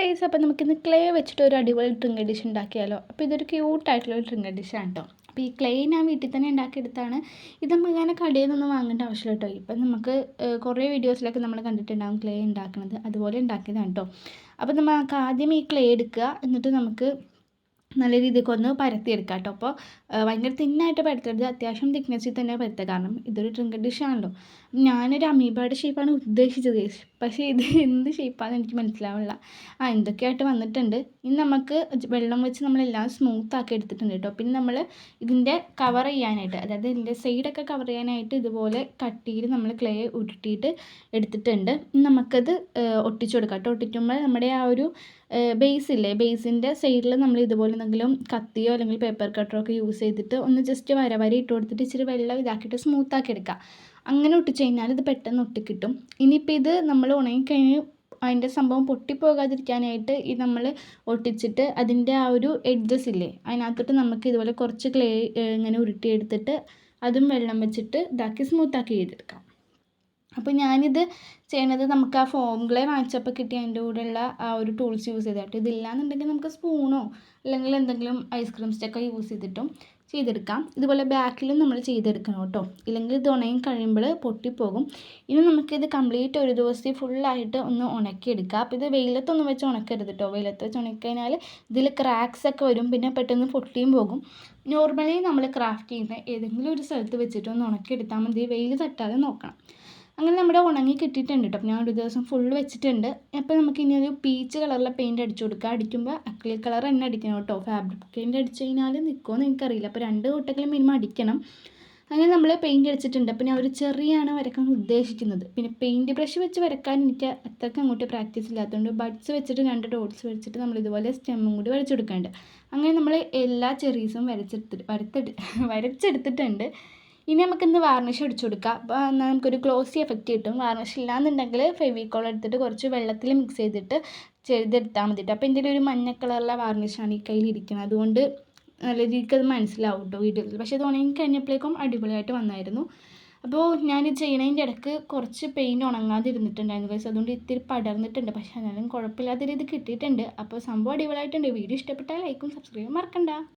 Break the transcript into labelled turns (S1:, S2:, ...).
S1: Guys, അപ്പോൾ നമുക്കിന്ന് clay വെച്ചിട്ട് ഒരു അടിപൊളി ട്രിങ്ക് ഡിഷ് ഉണ്ടാക്കിയാലോ. അപ്പോൾ ഇതൊരു ക്യൂട്ടായിട്ടുള്ള ഒരു ട്രിങ്ക് ഡിഷാണ് കേട്ടോ. അപ്പോൾ ഈ ക്ലേ ഞാൻ വീട്ടിൽ തന്നെ ഉണ്ടാക്കിയെടുത്താണ്. ഇത് നമുക്ക് ഇങ്ങനെ കടയിൽ നിന്നൊന്നും വാങ്ങേണ്ട ആവശ്യമില്ല കേട്ടോ. ഇപ്പം നമുക്ക് കുറേ വീഡിയോസിലൊക്കെ നമ്മൾ കണ്ടിട്ടുണ്ടാകും ക്ലേ ഉണ്ടാക്കുന്നത്, അതുപോലെ ഉണ്ടാക്കിയതാണ് കേട്ടോ. അപ്പോൾ നമുക്ക് ആദ്യം ഈ ക്ലേ എടുക്കുക, എന്നിട്ട് നമുക്ക് നല്ല രീതിക്ക് ഒന്ന് പരത്തിയെടുക്കാം കേട്ടോ. അപ്പോൾ ഭയങ്കര തിന്നായിട്ട് പരത്തരുത്, അത്യാവശ്യം തിക്നെസ്സിൽ തന്നെ പരത്തുക. കാരണം ഇതൊരു ട്രിങ്ക് ഡിഷാണല്ലോ. ഞാനൊരു അമീബയുടെ ഷേപ്പാണ് ഉദ്ദേശിച്ചത്, പക്ഷേ ഇത് എന്ത് ഷേപ്പാണെന്ന് എനിക്ക് മനസ്സിലാവില്ല. എന്തൊക്കെയായിട്ട് വന്നിട്ടുണ്ട്. ഇനി നമുക്ക് വെള്ളം വെച്ച് നമ്മളെല്ലാം സ്മൂത്താക്കി എടുത്തിട്ടുണ്ട് കേട്ടോ. പിന്നെ നമ്മൾ ഇതിൻ്റെ കവർ ചെയ്യാനായിട്ട്, അതായത് ഇതിൻ്റെ സൈഡൊക്കെ കവർ ചെയ്യാനായിട്ട് ഇതുപോലെ കട്ടിയിൽ നമ്മൾ ക്ലേ ഉരുട്ടിയിട്ട് എടുത്തിട്ടുണ്ട്. നമുക്കത് ഒട്ടിച്ചു കൊടുക്കാം കേട്ടോ. ഒട്ടിക്കുമ്പോൾ നമ്മുടെ ആ ഒരു ബേസ് ഇല്ലേ, ബേസിൻ്റെ സൈഡിൽ നമ്മൾ ഇതുപോലെ എന്തെങ്കിലും കത്തിയോ അല്ലെങ്കിൽ പേപ്പർ കട്ടറോ ഒക്കെ യൂസ് ചെയ്തിട്ട് ഒന്ന് ജസ്റ്റ് വര ഇട്ട് കൊടുത്തിട്ട് ഇച്ചിരി വെള്ളം ഇതാക്കിയിട്ട് സ്മൂത്താക്കി എടുക്കുക. അങ്ങനെ ഒട്ടിച്ച് കഴിഞ്ഞാൽ ഇത് പെട്ടെന്ന് ഒട്ടിക്കിട്ടും. ഇനിയിപ്പോൾ ഇത് നമ്മൾ ഉണങ്ങിക്കഴിഞ്ഞ് അതിൻ്റെ സംഭവം പൊട്ടിപ്പോകാതിരിക്കാനായിട്ട് ഈ നമ്മൾ ഒട്ടിച്ചിട്ട് അതിൻ്റെ ആ ഒരു എഡ്ജസ് ഇല്ലേ, അതിനകത്തോട്ട് നമുക്ക് ഇതുപോലെ കുറച്ച് ക്ലേ ഇങ്ങനെ ഉരുട്ടിയെടുത്തിട്ട് അതും വെള്ളം വെച്ചിട്ട് ഇതാക്കി സ്മൂത്താക്കി ചെയ്തെടുക്കാം. അപ്പോൾ ഞാനിത് ചെയ്യണത്, നമുക്ക് ആ ഫോം ക്ലേ വാങ്ങിച്ചപ്പോൾ കിട്ടിയ അതിൻ്റെ കൂടെയുള്ള ആ ഒരു ടൂൾസ് യൂസ് ചെയ്തിട്ട്, ഇതില്ലാന്നുണ്ടെങ്കിൽ നമുക്ക് സ്പൂണോ അല്ലെങ്കിൽ എന്തെങ്കിലും ഐസ്ക്രീം സ്റ്റൊക്കെ യൂസ് ചെയ്തിട്ടും ചെയ്തെടുക്കാം. ഇതുപോലെ ബാക്കിലും നമ്മൾ ചെയ്തെടുക്കണം കേട്ടോ, ഇല്ലെങ്കിൽ ഇത് ഉണങ്ങി കഴിയുമ്പോൾ പൊട്ടിപ്പോകും. ഇനി നമുക്കിത് കംപ്ലീറ്റ് ഒരു ദിവസം ഫുള്ളായിട്ട് ഒന്ന് ഉണക്കിയെടുക്കാം. അപ്പോൾ ഇത് വെയിലത്തൊന്നും വെച്ച് ഉണക്കരുത് കേട്ടോ. വെയിലത്ത് വെച്ച് ഉണക്കിക്കഴിഞ്ഞാൽ ഇതിൽ ക്രാക്സ് ഒക്കെ വരും, പിന്നെ പെട്ടെന്ന് പൊട്ടിയും പോകും. നോർമലി നമ്മൾ ക്രാഫ്റ്റ് ചെയ്യുന്ന ഏതെങ്കിലും ഒരു സ്ഥലത്ത് വെച്ചിട്ട് ഒന്ന് ഉണക്കിയെടുത്താൽ മതി, വെയിൽ തട്ടാതെ നോക്കണം. അങ്ങനെ നമ്മുടെ ഉണങ്ങി കിട്ടിയിട്ടുണ്ട് കേട്ടോ. അപ്പോൾ ഞാൻ ഒരു ദിവസം ഫുള്ള് വെച്ചിട്ടുണ്ട്. അപ്പോൾ നമുക്ക് ഇനി ഒരു പീച്ച് കളറിലെ പെയിൻറ്റ് അടിച്ചു കൊടുക്കുക. അടിക്കുമ്പോൾ അക്രിലിക് കളർ തന്നെ അടിക്കണം കേട്ടോ. ഫാബ്രിക് പെയിൻറ്റ് അടിച്ചു കഴിഞ്ഞാൽ നിൽക്കുമെന്ന് എനിക്കറിയില്ല. അപ്പോൾ 2 കോട്ടെങ്കിലും മിനിമം അടിക്കണം. അങ്ങനെ നമ്മൾ പെയിൻറ്റ് അടിച്ചിട്ടുണ്ട്. അപ്പോൾ ഞാൻ ഒരു ചെറിയാണ് വരക്കാൻ ഉദ്ദേശിക്കുന്നത്. പിന്നെ പെയിൻറ്റ് ബ്രഷ് വെച്ച് വരക്കാൻ എനിക്ക് അത്രയ്ക്ക് അങ്ങോട്ട് പ്രാക്ടീസ് ഇല്ലാത്തതുകൊണ്ട് ബഡ്സ് വെച്ചിട്ട് 2 ഡോട്ട്സ് വെച്ചിട്ട് നമ്മൾ ഇതുപോലെ സ്റ്റെമ്മും കൂടി വരച്ചെടുക്കേണ്ടത്. അങ്ങനെ നമ്മൾ എല്ലാ ചെറീസും വരച്ചെടുത്തിട്ടുണ്ട്. ഇനി നമുക്കിന്ന് വാർണിഷ് അടിച്ചു കൊടുക്കാം. അപ്പോൾ നമുക്കൊരു ഗ്ലോസി എഫക്റ്റ് കിട്ടും. വാർണിഷ് ഇല്ലാന്നുണ്ടെങ്കിൽ ഫെവിക്കോൾ എടുത്തിട്ട് കുറച്ച് വെള്ളത്തിൽ മിക്സ് ചെയ്തിട്ട് ചെയ്തെടുത്താൽ മതി. അപ്പോൾ എൻ്റെ ഒരു മഞ്ഞ കളറുള്ള വാർണിഷാണ് ഈ കയ്യിൽ ഇരിക്കുന്നത്, അതുകൊണ്ട് നല്ല രീതിക്ക് അത് മനസ്സിലാവും കേട്ടോ വീഡിയോയിൽ. പക്ഷേ ഇത് ഉണങ്ങി കഴിഞ്ഞപ്പോഴേക്കും അടിപൊളിയായിട്ട് വന്നായിരുന്നു. അപ്പോൾ ഞാനിത് ചെയ്യുന്നതിൻ്റെ ഇടയ്ക്ക് കുറച്ച് പെയിൻറ്റ് ഉണങ്ങാതിരുന്നിട്ടുണ്ടായിരുന്നു ഗൈസ്, അതുകൊണ്ട് ഇത്തിരി പടർന്നിട്ടുണ്ട്. പക്ഷേ എന്നാലും കുഴപ്പമില്ലാത്ത രീതി കിട്ടിയിട്ടുണ്ട്. അപ്പോൾ സംഭവം അടിപൊളിയായിട്ടുണ്ട്. വീഡിയോ ഇഷ്ടപ്പെട്ടാൽ ലൈക്കും സബ്സ്ക്രൈബും മറക്കണ്ട.